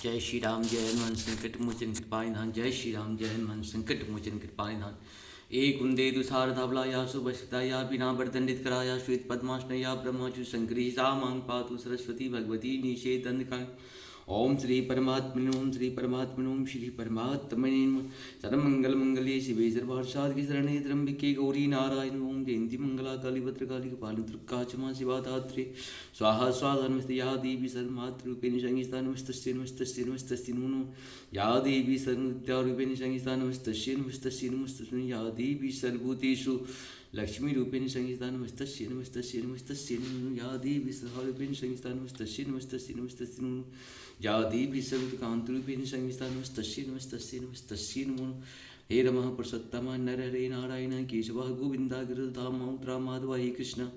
जय श्री राम जय हनुमान संकट मोचन कृपानिधान। जय श्री राम जय हनुमान संकट मोचन कृपानिधान। एक कुंदे दुसार धावला या सुभस्ता या बिना बरदंडित कराया श्वेत पद्मासन या ब्रह्मचु शंकरी सा मांग पातु सरस्वती भगवती निषेध दंड। ओम श्री परमात्मने ओम श्री परमात्मने ओम श्री परमात्मने सर्वमंगल मंगल्ये शिवे सर्वार्थसाधके शरण्ये त्र्यंबके गौरी नारायण ओम जयंती मंगला काली भद्रकाली कपालिनी दुर्गा क्षमा शिवा धात्री स्वाहा स्वाहा नमस्ते या देवी सर्वमातृरूपिणी संगीता नमस्तस्यै नमस्तस्यै नमस्तस्यै नमो या देवी सर्वविद्यारूपिणी संगीता नमस्तस्यै नमस्तस्यै नमस्तस्यै या देवी सर्वभूतेषु लक्ष्मी रूपेण संगीता नमस्तस्यै नमस्तस्यै नमस्तस्यै नमो या देवी सहारूपेण संगीता नमस्तस्यै नमस्तस्यै नमस्तस्यै नमो या देवी सर्वकांतरूपेण संगीता नमस्तस्यै नमस्तस्यै नमस्तस्यै नमो हे रमः पुरुषोत्तम नर हरे नारायण केशव गोविंदा गिरिधाम माधव हे कृष्ण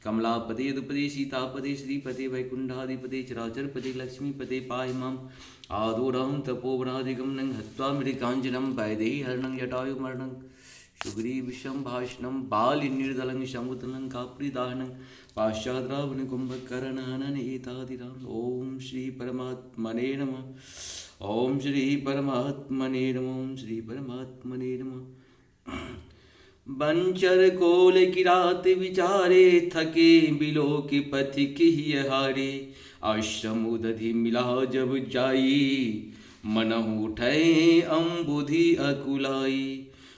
कमलापदे दुपदे सीतापदे श्रीपदे वैकुंठाधिपदे चराचरपदे लक्ष्मीपदे पाहि माम् आदोरहं तपोवनादिगमनं हत्वा मृगाञ्जनं वैदेही हरणं जटायुमरणं सुग्रीवशं भाषणं बालिनिर्दलं समुद्रं काप्रीदाहनं पाश्चाद्रावण कुम्भकर्णहनन एतादिराम। ओम श्री परमात्मने नमः ओम श्री परमात्मने नमः ओम श्री परमात्मने नमः। बंचर कोल किरात विचारे थके बिलो की पथिक ही हारे आश्रम उदधि मिला जब जाई मन उठे अम्बुधि अकुलाई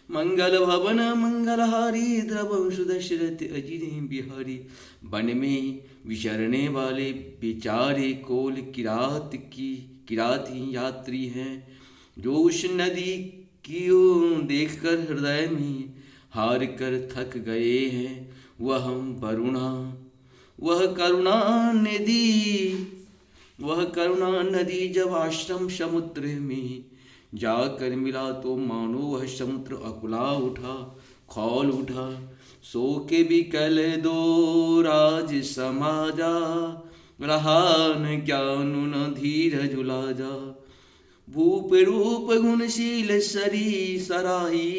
मंगल भवन मंगलहारी द्रवं सुदशरथ अजिरे बिहारी वन में विचरने वाले बेचारे कोल किराती यात्री हैं जो उस नदी की ओर देखकर हृदय में हार कर थक गए हैं। वह करुणा नदी जब आश्रम समुद्र में जाकर मिला तो मानो वह समुद्र अकुला उठा खौल उठा। सो के भी कल दो राज समाजा रहा न ज्ञान न धीरज उलाजा भूप रूप गुणशील सरी सराही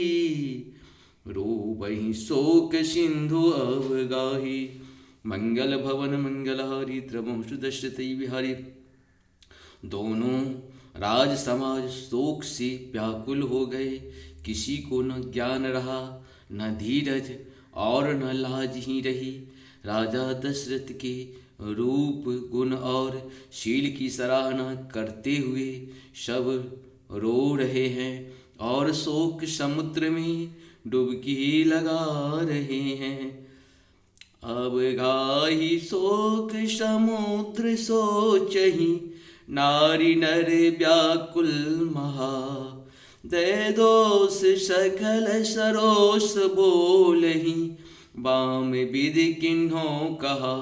रूप ही शोक सिंधु अवगाही मंगल भवन मंगलहारी द्रवं सुदशरथ विहारी। दोनों राज समाज शोक से व्याकुल हो गए। किसी को न ज्ञान रहा न धीरज और न लाज ही रही। राजा दशरथ के रूप गुण और शील की सराहना करते हुए सब रो रहे हैं और शोक समुद्र में डुबकी लगा रहे हैं। अब गाही शोक समुद्र सोचहि नारी नर व्याकुल महा दे दोष सकल सरोस बोलहि बाम विधि किन्हों कहा।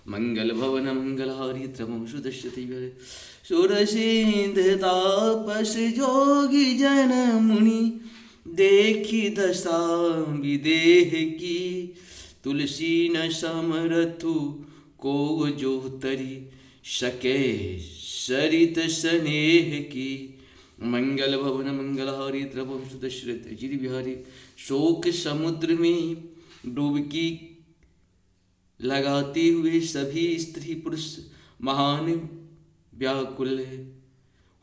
मंगल भवन मंगलहारी द्रवं सुदशरथ सुरसिंध तापस जोगी जन मुनि देखी दशा विदेह की तुलसी न समरथु को जो तरी सके सरित स्नेह की। मंगल भवन मंगलहारी द्रवं सुदशरथ अजिर बिहारी शोक समुद्र में डुबकी लगाते हुए सभी स्त्री पुरुष महान व्याकुल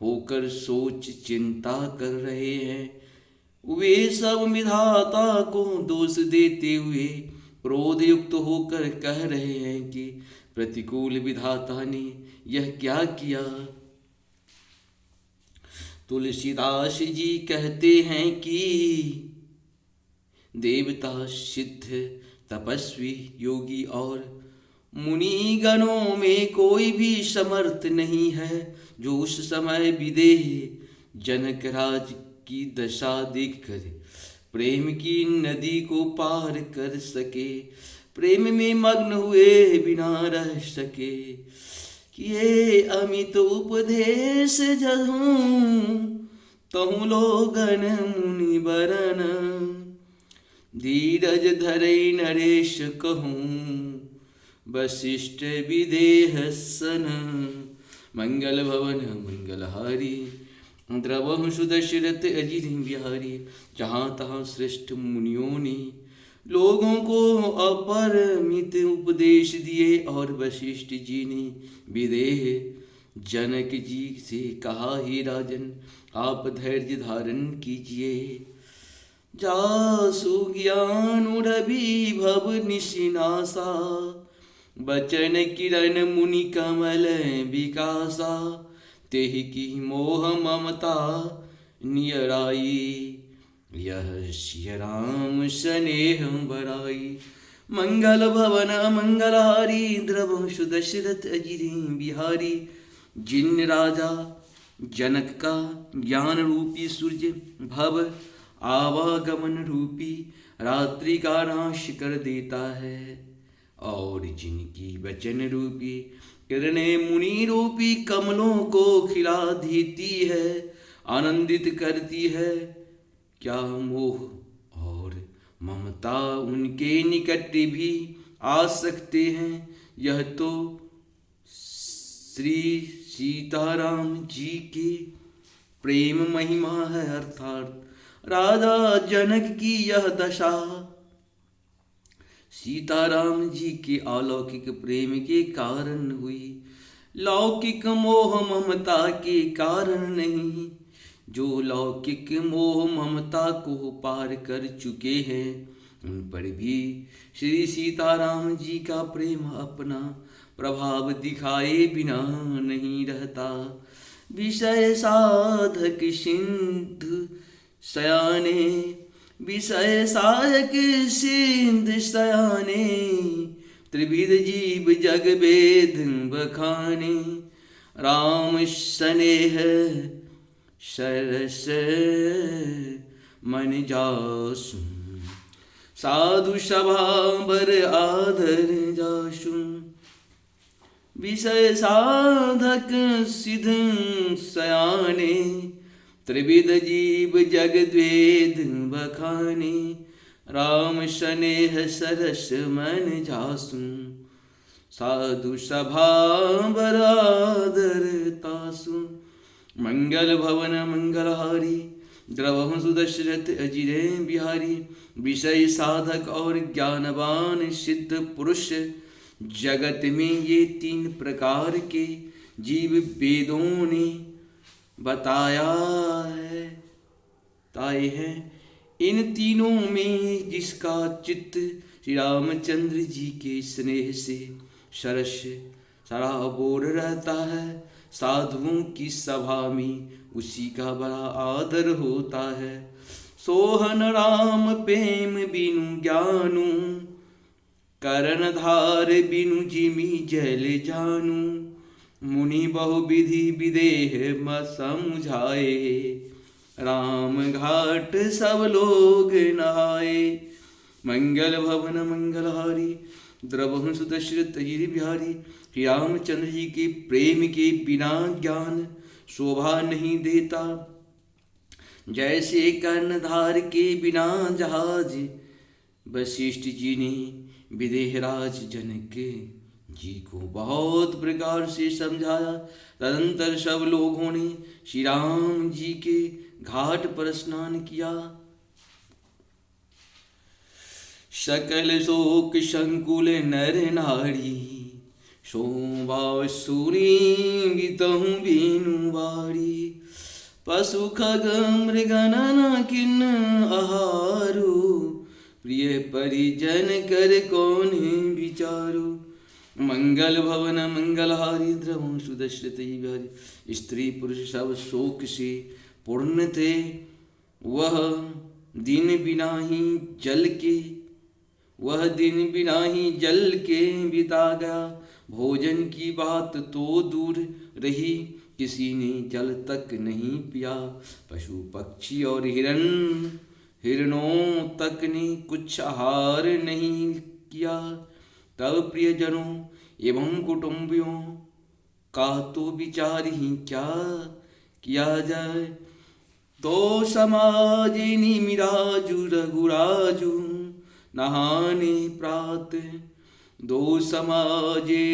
होकर सोच चिंता कर रहे हैं। वे सब विधाता को दोष देते हुए क्रोध युक्त होकर कह रहे हैं कि प्रतिकूल विधाता ने यह क्या किया। तुलसीदास जी कहते हैं कि देवता सिद्ध तपस्वी योगी और मुनि गणों में कोई भी समर्थ नहीं है जो उस समय विदेह जनक राज की दशा देखकर प्रेम की नदी को पार कर सके, प्रेम में मग्न हुए बिना रह सके। किए अमित उपदेश जहूं तहु लोगन मुनि बरन धीरज धरई नरेश कहूं वशिष्ठ विदेह सन। मंगल भवन मंगलहारी द्रवं सुदशरथ अजिर बिहारी। जहाँ तहाँ श्रेष्ठ मुनियों ने लोगों को अपरमित उपदेश दिए और वशिष्ठ जी ने विदेह जनक जी से कहा, हे राजन आप धैर्य धारण कीजिए। जासु ज्ञान उड़बी भव निशिनासा, बचन किरण मुनि कमल विकासा। तेहि की मोह ममता नियराई, यह सिय राम स्नेह बराई। मंगल भवन मंगलहारी, द्रवंशु दशरथ अजिरे बिहारी। जिन राजा जनक का ज्ञान रूपी सूर्य भव आवागमन रूपी रात्रि का नाश कर देता है, और जिनकी वचन रूपी किरणें मुनि रूपी कमलों को खिला देती है, आनंदित करती है। क्या मोह और ममता उनके निकट भी आ सकते हैं? यह तो श्री सीताराम जी की प्रेम महिमा है, अर्थात राजा जनक की यह दशा सीताराम जी के अलौकिक प्रेम के कारण हुई, लौकिक मोह ममता के कारण नहीं। जो लौकिक मोह ममता को पार कर चुके हैं, उन पर भी श्री सीताराम जी का प्रेम अपना प्रभाव दिखाए बिना नहीं रहता। विषय साधक सिंधु सयाने, विषय साधक सिंधु सयाने। त्रिविध जीव जग वेद बखाने, राम स्नेह सरस मन जासु। साधु सभा बर आदर जासु, विषय साधक सिद्ध सयाने। त्रिविध जीव जगद्वेद बखाने, राम स्नेह सरस मन जासु। साधु सभा बर आदर तासु। मंगल भवन मंगलहारी, द्रवहु दशरथ अजिरे बिहारी। विषय साधक और ज्ञानवान सिद्ध पुरुष, जगत में ये तीन प्रकार के जीव वेदों ने बताया है, ताए हैं। इन तीनों में जिसका चित्त श्री रामचंद्र जी के स्नेह से सरस सराबोर रहता है, साधुओं की सभा में उसी का बड़ा आदर होता है। सोहन राम प्रेम बिनु ज्ञानु, करण धार बिनु जिमी जल जानू। मुनि बहुविधि विदेह म समझाए, राम घाट सब लोग नहाए। मंगल भवन मंगलहारी, द्रवहंस दशरथ अजिर बिहारी। श्री रामचंद्र जी के प्रेम के बिना ज्ञान शोभा नहीं देता। जैसे कर्णधार के बिना जहाज, वशिष्ठ जी ने विदेहराज जनक जी को बहुत प्रकार से समझाया। तदंतर सब लोगों ने श्री राम जी के घाट पर स्नान किया। सकल शोक संकुल नर नारी, शोभा सूरी बितहु बीनु बारी। पशु खग मृगनन किन्न आहारू, प्रिय परिजन कर कौन विचारू। मंगल भवन मंगलहारी, द्रवंशु दशरथ बिहारी। स्त्री पुरुष सब शोक से पूर्ण थे। वह दिन बिना ही जल के बिता गया। भोजन की बात तो दूर रही, किसी ने जल तक नहीं पिया। पशु पक्षी और हिरणों तक ने कुछ आहार नहीं किया। तब प्रियजनों एवं कुटुंबियों का तो विचार ही क्या किया जाए। तो समाज निमिराजु रघुराजु, नहाने प्रात। दो समाजे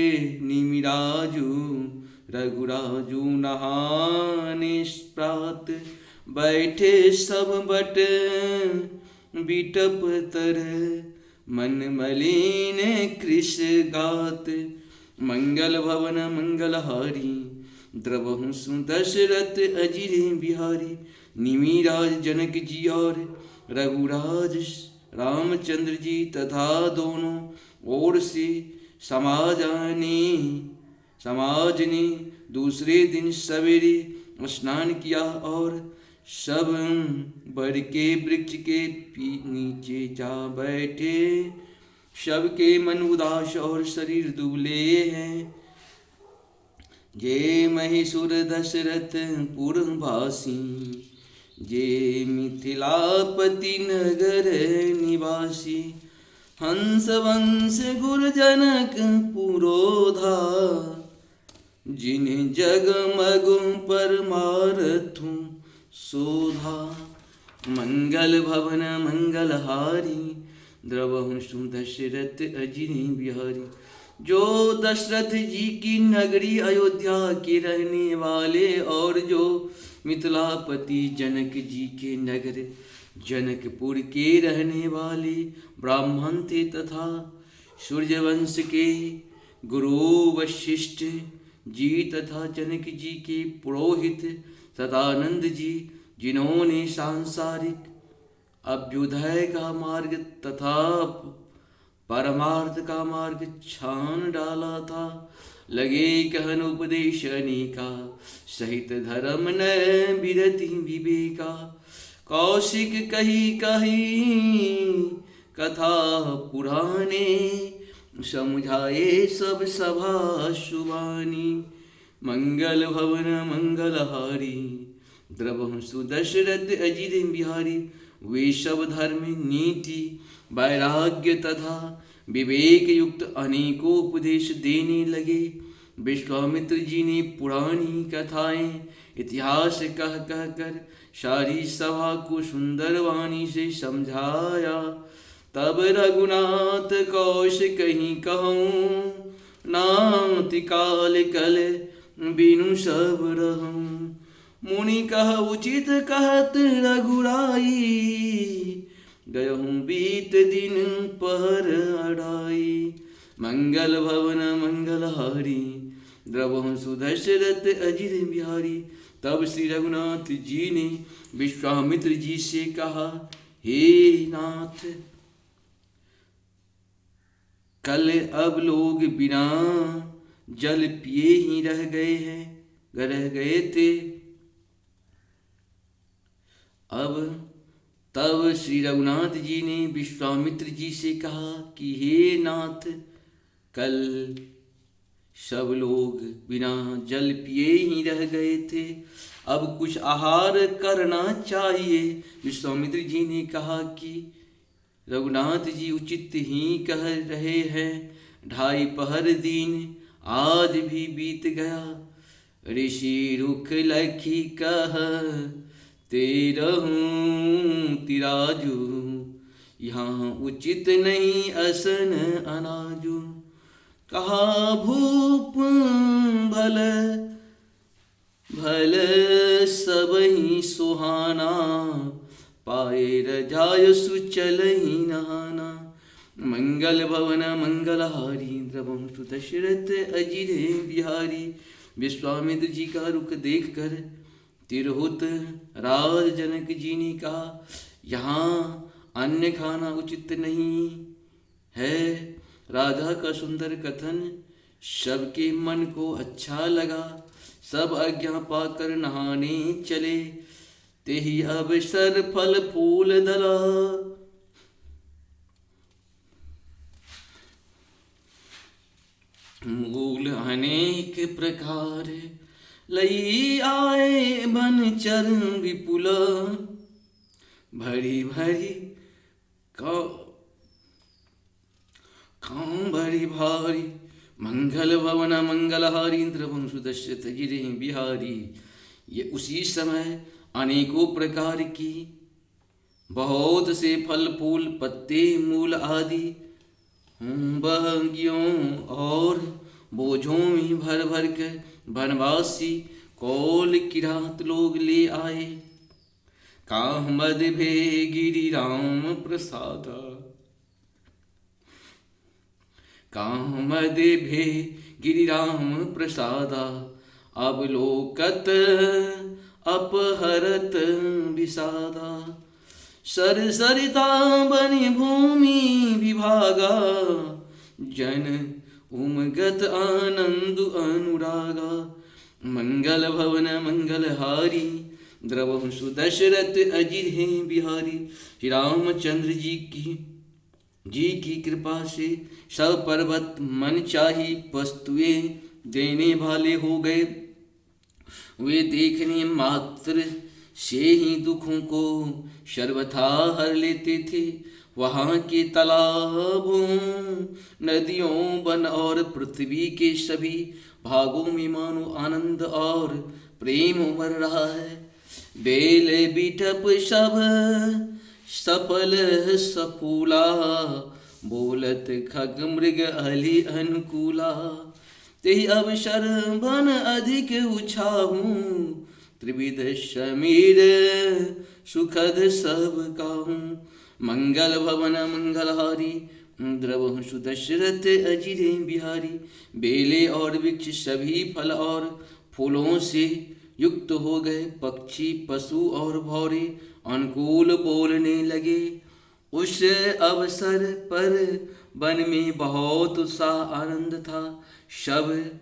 निमिराजु रघुराजु, नहाने प्रात। बैठे सब बट बिटप तर, मन मलिन कृष गात। मंगल भवन मंगलहारी, द्रवहु सु दशरथ अजिरे बिहारी। निमिराज जनक जी और रघुराज रामचंद्र जी तथा दोनों ओर से समाज ने दूसरे दिन सवेरे स्नान किया और सब बर के वृक्ष के नीचे जा बैठे। सबके मन उदास और शरीर दुबले हैं। जे महेश्वर दशरथ पुरवासी, जे मिथिलापति नगर निवासी। हंस वंश गुरजनक पुरोधा, जिन्हें जगमग परमारथु शोधा। मंगल भवन मंगलहारी, द्रवहु सु दशरथ अजिरे बिहारी। जो दशरथ जी की नगरी अयोध्या के रहने वाले और जो मिथिलापति जनक जी के नगर जनकपुर के रहने वाले ब्राह्मण थे तथा सूर्यवंश के गुरु वशिष्ठ जी तथा जनक जी के पुरोहित सदानंद जी, जिन्होंने सांसारिक अभ्युदय का मार्ग तथा परमार्थ का मार्ग छान डाला था, लगे कहन उपदेश अनेका। सहित धर्म न विरति विवेका। कौशिक कही कथा पुराने, समझाए सब सभा सुबानी। मंगल भवन मंगलहारी, द्रवहु सु दशरथ अजिरे बिहारी। वे सब धर्म नीति वैराग्य तथा विवेक युक्त अनेकों उपदेश देने लगे। विश्वामित्र जी ने पुरानी कथाएं इतिहास कह कर सारी सभा को सुंदर वाणी से समझाया। तब रघुनाथ कौश कहीं कहूँ, नाति काल कल बिनु सब रहूं। मुनि कह उचित कहत रघुराई, गयहूँ बीत दिन पहर अड़ाई। मंगल भवन मंगलहारी, द्रवहु सु दशरथ अजिरे बिहारी। तब श्री रघुनाथ जी ने विश्वामित्र जी से कहा, हे नाथ, कल अब लोग बिना जल पिए ही रह गए थे। अब तब श्री रघुनाथ जी ने विश्वामित्र जी से कहा कि हे नाथ, कल सब लोग बिना जल पिए ही रह गए थे, अब कुछ आहार करना चाहिए। विश्वामित्र जी ने कहा कि रघुनाथ जी उचित ही कह रहे हैं। 2.5 पहर दिन आज भी बीत गया। ऋषि रुख लखी कह तेरहूं तिराजू, यहाँ उचित नहीं असन अनाजू। कहा भूप भल भल सबही सुहाना, पाए रजाय सुचल ही नहाना। मंगल भवन मंगलहारी, द्रवहु सु दशरथ अजिरे बिहारी। विश्वामित्र जी का रुख देखकर तिरहुत राज जनक जी ने कहा, यहाँ अन्न खाना उचित नहीं है। राजा का सुंदर कथन सबके मन को अच्छा लगा। सब आज्ञा पाकर नहाने चले। तेहि अवसर फल फूल दला, मूल अनेक प्रकार लई आए बन चर विपुल। भरी भरी खां भरी भारी, मंगल भवन मंगलहारी, द्रवहु सु दशरथ अजिरे बिहारी। ये उसी समय अनेकों प्रकार की बहुत से फल फूल पत्ते मूल आदि बगियों और बोझों में भर भर कर वनवासी कौल किरात लोग ले आए। कामद भे गिरि राम प्रसादा, कामद भे गिरि राम प्रसादा। अवलोकत अपहरत विषादा। सरसरिता बनि भूमि विभागा, जन उमगत आनंद अनुरागा। मंगल भवन मंगलहारी, द्रवहु सुदशरथ अजिर है बिहारी। श्री रामचंद्र जी की कृपा से सब पर्वत मन चाही वस्तुएं देने वाले हो गए। वे देखने मात्र से ही दुखों को सर्वथा हर लेते थे। वहाँ के तालाबों, नदियों, वन और पृथ्वी के सभी भागों में मानो आनंद और प्रेम उमड़ रहा है। बेल बिटप सब सफल सफूला, बोलत खग मृग अली अनुकूला। तेहि अवसर बन अधिक उछाहू, त्रिविध समीर सुखद सब काहू। मंगल भवन मंगलहारी, द्रवहु सुदशरथ अजिरे बिहारी। बेले और वृक्ष सभी फल और फूलों से युक्त हो गए। पक्षी पशु और भौरे अनुकूल बोलने लगे। उस अवसर पर वन में बहुत सा आनंद था। सब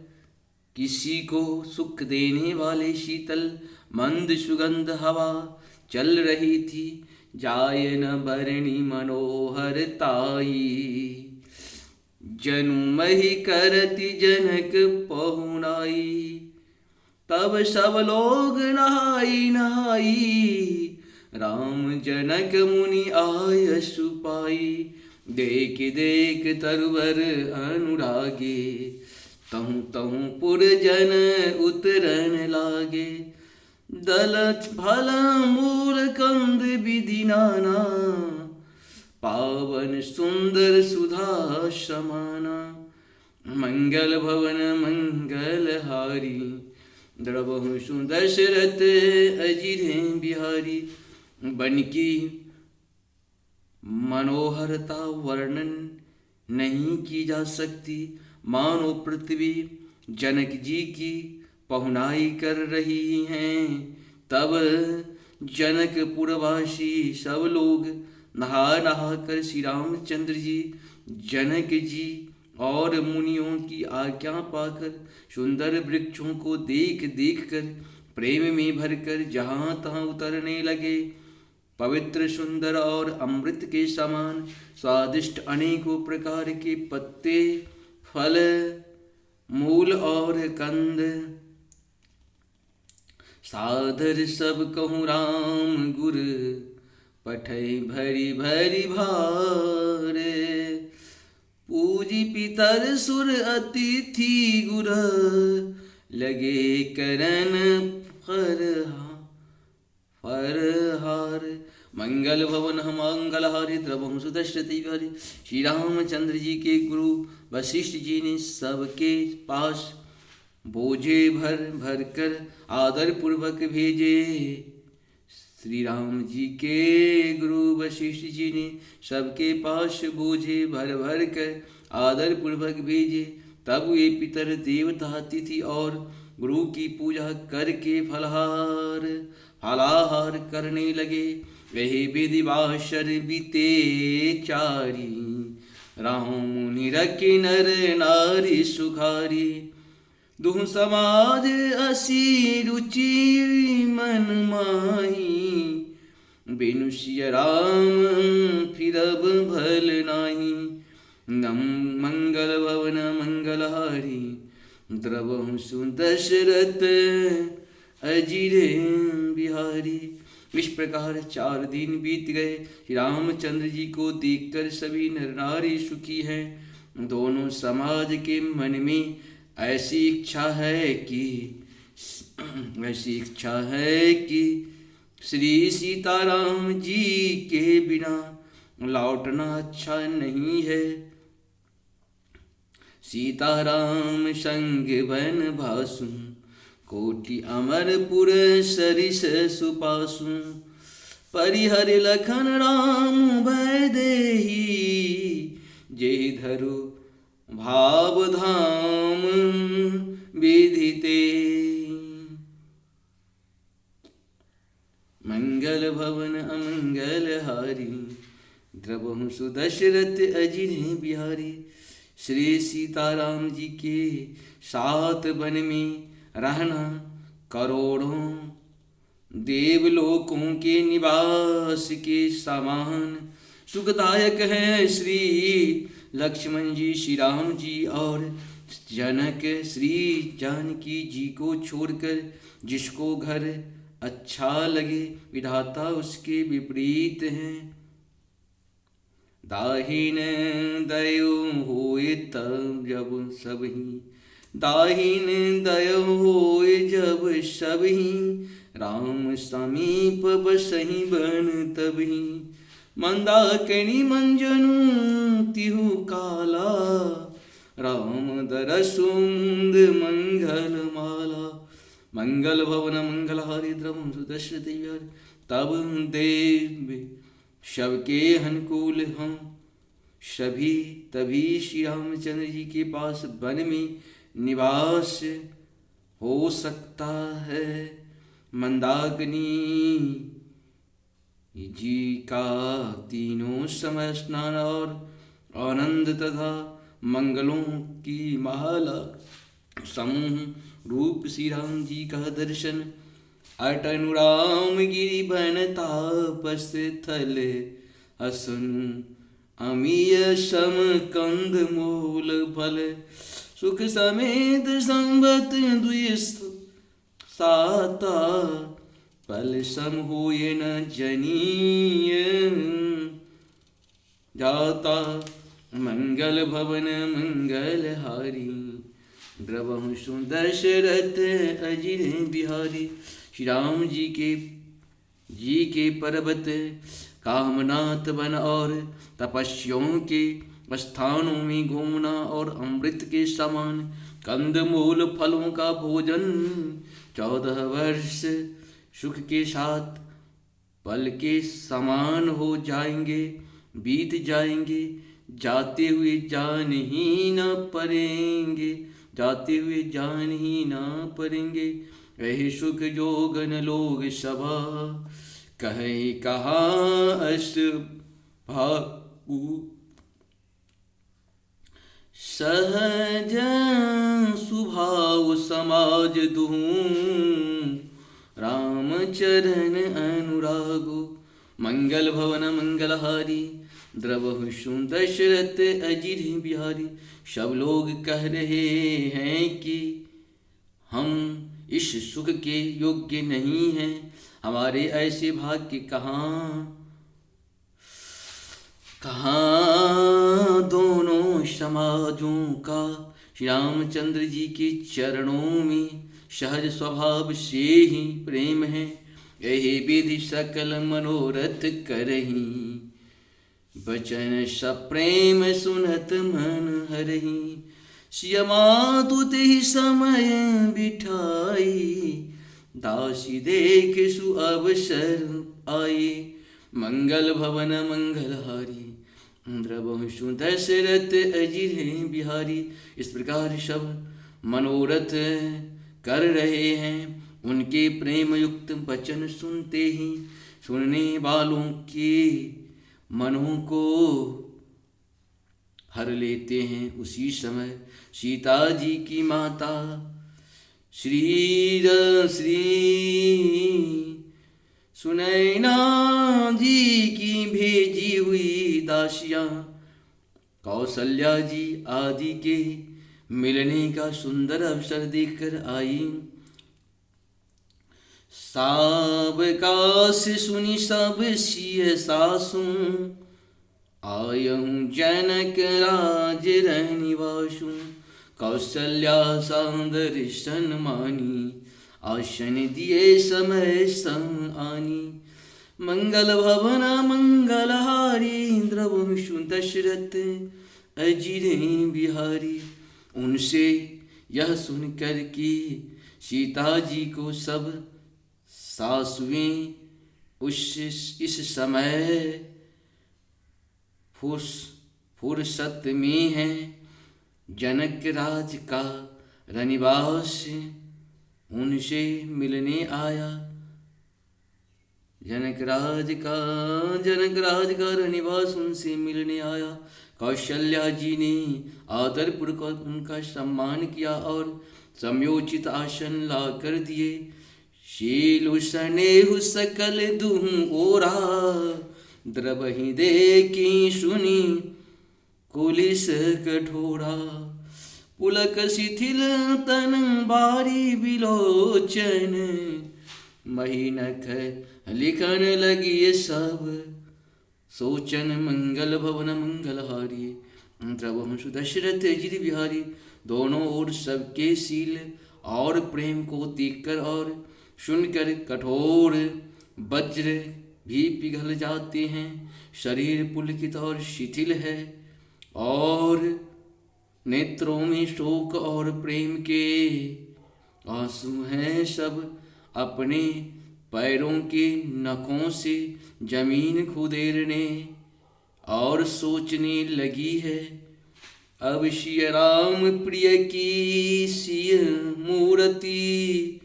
किसी को सुख देने वाले शीतल मंद सुगंध हवा चल रही थी। जायन बरणी मनोहर ताई, जनु मही करति जनक पहुनाई। तब सब लोग नहाई नहाई, राम जनक मुनि आय सुपाई। देख देख तरवर अनुरागे, तहु तहु पुरजन उतरन लागे। दल फल मूल कंद विधि नाना, पावन सुंदर सुधा समाना। मंगल भवन मंगलहारी, द्रवहु सुदशरथ अजिरे बिहारी। वन की मनोहरता वर्णन नहीं की जा सकती। मानो पृथ्वी जनक जी की पहुनाई कर रही हैं। तब जनकपुरवासी सब लोग नहा नहा कर श्री रामचंद्र जी, जनक जी और मुनियों की आज्ञा पाकर सुंदर वृक्षों को देख देख कर प्रेम में भरकर जहाँ तहाँ उतरने लगे। पवित्र सुंदर और अमृत के समान स्वादिष्ट अनेकों प्रकार के पत्ते, फल, मूल और कंद सादर सब कहूँ राम गुर, पठै भरी भरी भारे। पूजी पितर सुर अतिथि गुर, लगे करन फरहार। मंगल भवन मंगलहारी, द्रवहु सुदशरथ बिहारी। श्री रामचंद्र जी के गुरु वशिष्ठ जी ने सबके पास बोझे भर भर कर आदर पूर्वक भेजे। श्री राम जी के गुरु वशिष्ठ जी ने सबके पास बोझे भर भर कर आदर पूर्वक भेजे। तब वे पितर देवता अतिथि और गुरु की पूजा करके फलाहार करने लगे। वही विधि वासर बीते चारी, राम मुनि रखी नर नारी सुखारी। दुह समाज असी रुचि मन माही, बिनु सिय राम फिरब भल नाही। नम मंगल भवन मंगलहारी, द्रवहु सुदशरथ अजिरे बिहारी। इस प्रकार 4 दिन बीत गए। श्री रामचंद्र जी को देखकर सभी नर नारी सुखी हैं। दोनों समाज के मन में ऐसी इच्छा है कि श्री सीताराम जी के बिना लौटना अच्छा नहीं है। सीताराम संग बन भासु, कोटि अमरपुर सरिस सुपासु। परिहर लखन राम भय देहि, जेहि धरु भाव धाम विधिते भवन अमंगल हारी, द्रवहु सुदशरथ अजिर बिहारी। श्री सीताराम जी के सात वन में रहना, करोड़ों देवलोकों के निवास के समान सुखदायक है। श्री लक्ष्मण जी, श्री राम जी और जनक श्री जानकी जी को छोड़कर जिसको घर अच्छा लगे, विधाता उसके विपरीत हैं। दाहिन दयो होए तब जब सबही, दाहिन दयो होए जब सबही, राम समीप बसहि बन तबही। मंदाकिनी मंजनु तिहु काला, राम दरसु मुंद मंगल माला। मंगल भवन मंगलहारी, द्रवहु सुदशरथ बिहारी। तब देव सबके अनुकूल हम सभी, तभी श्री रामचंद्र जी के पास वन में निवास हो सकता है। मंदाकिनी जी का तीनों समय स्नान और आनंद तथा मंगलों की माला समूह रूप श्री राम जी का दर्शन, अटनु राम गिरि बन तापस थल, असनु अमीय सम कंद मूल फल। सुख समेत संबत द्वि साता, पल सम होय न जनीय जाता। मंगल भवन मंगल हारी, द्रवहु सुदशरथ अजिर बिहारी। श्री राम जी के पर्वत, कामनाथ वन और तपस्वियों के स्थानों में घूमना और अमृत के समान कंदमूल फलों का भोजन, 14 वर्ष सुख के साथ पल के समान हो जाएंगे, बीत जाएंगे, जाते हुए जान ही न पड़ेंगे, जाते हुए जान ही न पड़ेंगे। वही सुख जोगन लोग सभा, कहे कहाँ अष्ट भागु, सहज स्वभाव समाज दूं, राम चरण अनुरागो। मंगल भवन मंगलहारी, द्रवहु दशरथ अजिर बिहारी। सब लोग कह रहे हैं कि हम इस सुख के योग्य नहीं हैं, हमारे ऐसे भाग्य कहाँ दोनों समाजों का श्री रामचंद्र जी के चरणों में सहज स्वभाव से ही प्रेम है। यही विधि सकल मनोरथ करही, बचन सप्रेम सुनत मन हरही। श्यामा तुहि समय बिठाई, दासी देख सु अवसर आई। मंगल भवन मंगलहारी, द्रवहु दशरथ अजिर बिहारी। इस प्रकार सब मनोरथ कर रहे हैं, उनके प्रेम युक्त वचन सुनते ही सुनने वालों के मनों को हर लेते हैं। उसी समय सीता जी की माता श्री सुनैना जी की भेजी हुई दासियां कौशल्या जी आदि के मिलने का सुंदर अवसर देखकर आई। सावकाश सुनी सब सिय सासु, आयहूँ जनक राज रहनिवासु। कौशल्या सौंदर्य सन्मानी, आसन दिए समय सम आनी। मंगल भवन मंगलहारी, द्रवहु दशरथ अजिर बिहारी। उनसे यह सुनकर कि सीता जी को सब सासुएं इस समय फुर्सत में हैं, जनक राज का रनिवास उनसे मिलने आया। जनक राज का निवास उनसे मिलने आया। कौशल्या जी ने आदरपूर्वक उनका सम्मान किया और समयोचित आसन ला कर दिए। शील स्नेह सकल दुहु ओरा, द्रवहि देखी सुनी कुलिस कठोरा। पुलक शिथिल तन बारी बिलोचन, महीनख लिखन लगी सब सोचन। मंगल भवन मंगलहारी, द्रवहंसु दशरथ अजित बिहारी। दोनों ओर सबके शील और प्रेम को देखकर और सुनकर कठोर वज्र भी पिघल जाते हैं। शरीर पुलकित और शिथिल है और नेत्रों में शोक और प्रेम के आंसू हैं। सब अपने पैरों के नखों से जमीन खुदेरने और सोचने लगी है, अब श्री राम प्रिय की सिय मूर्ति,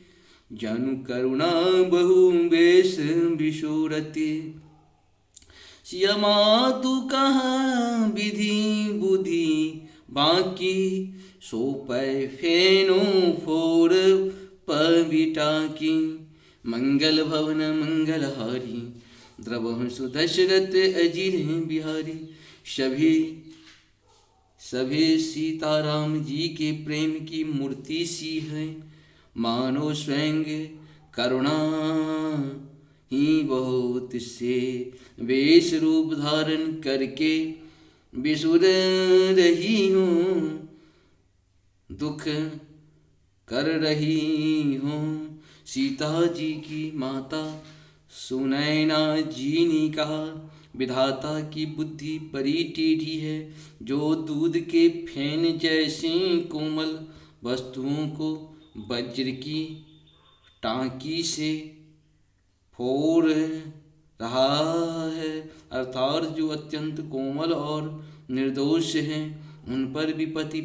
जनु करुणा बहु बेस विशूरति। सिया मातु कहाँ विधि बुद्धि बाकी, सो पै फेनो फोर पविटा की। मंगल भवन मंगलहारी, द्रवहंसु दशरथ अजित बिहारी। सभी सीताराम जी के प्रेम की मूर्ति सी है, मानो स्वयं करुणा ही बहुत से वेश रूप धारण करके विसुर रही हूँ, दुख कर रही हूँ। सीता जी की माता सुनैना जी ने कहा, विधाता की बुद्धि बड़ी टेढ़ी है, जो दूध के फेन जैसे कोमल वस्तुओं को वज्र की टांकी से फोड़ रहा है, अर्थात जो अत्यंत कोमल और निर्दोष हैं, उन पर विपत्ति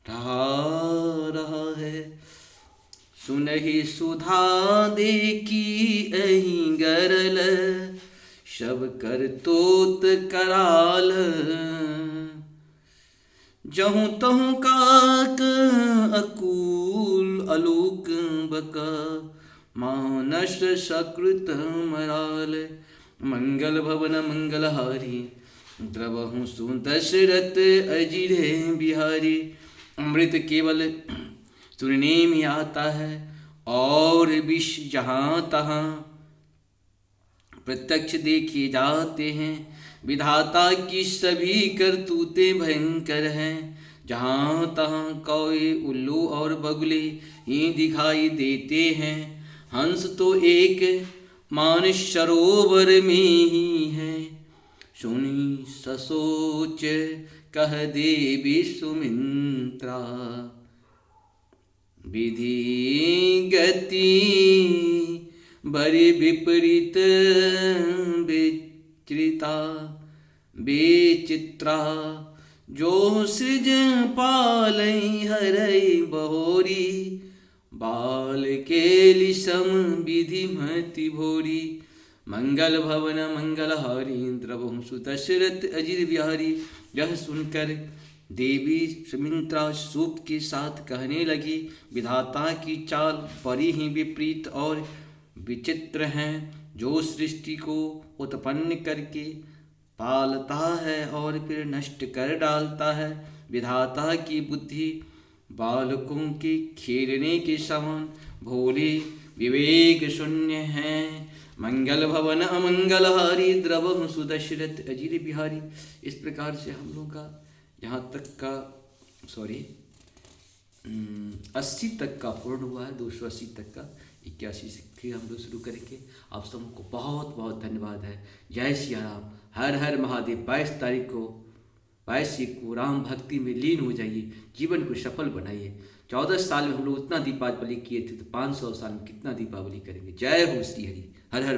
रहा है। सुनहि सुधा देखी अहि गरल, शब कर तोत कराल। जहूँ तहूँ काक अकूल अलूक बका, मानस सकृत मराल। मंगल भवन मंगलहारी, द्रवहंसु दशरथ अजित बिहारी। अमृत केवल सुनने में आता है और विष जहाँ तहाँ प्रत्यक्ष देखे जाते हैं। विधाता की सभी करतूतें भयंकर हैं, जहाँ तहाँ कौए उल्लू और बगुले ही दिखाई देते हैं। हंस तो एक मानस सरोवर में ही है, सुनी ससोच कह देवी सुमित्रा। विधि गति बड़ी विपरीत विचित्रा, जो सृज पालई हरई बहोरी। बाल के लिसम विधि मति भोरी। मंगल भवन मंगलहारी, द्रवहंसु दशरथ अजित बिहारी। यह सुनकर देवी सुमित्रा सूप के साथ कहने लगी, विधाता की चाल बड़ी ही विपरीत और विचित्र हैं, जो सृष्टि को उत्पन्न करके पालता है और फिर नष्ट कर डालता है। विधाता की बुद्धि बालकों के खेलने के समान भोले विवेक शून्य है। मंगल भवन अमंगलहारी, द्रवहंसु दशरथ अजित बिहारी। इस प्रकार से हम लोग का यहाँ तक का 80 तक का पूर्ण हुआ है। 280 तक का 81 से फिर हम लोग शुरू करेंगे। आप सबको बहुत बहुत धन्यवाद है। जय सिया राम, हर हर महादेव। 22 तारीख को 22 को राम भक्ति में लीन हो जाइए, जीवन को सफल बनाइए। 14 साल में हम लोग उतना दीपावली किए थे, तो 500 साल में कितना दीपावली करेंगे। जय हो श्री हरि, हर हर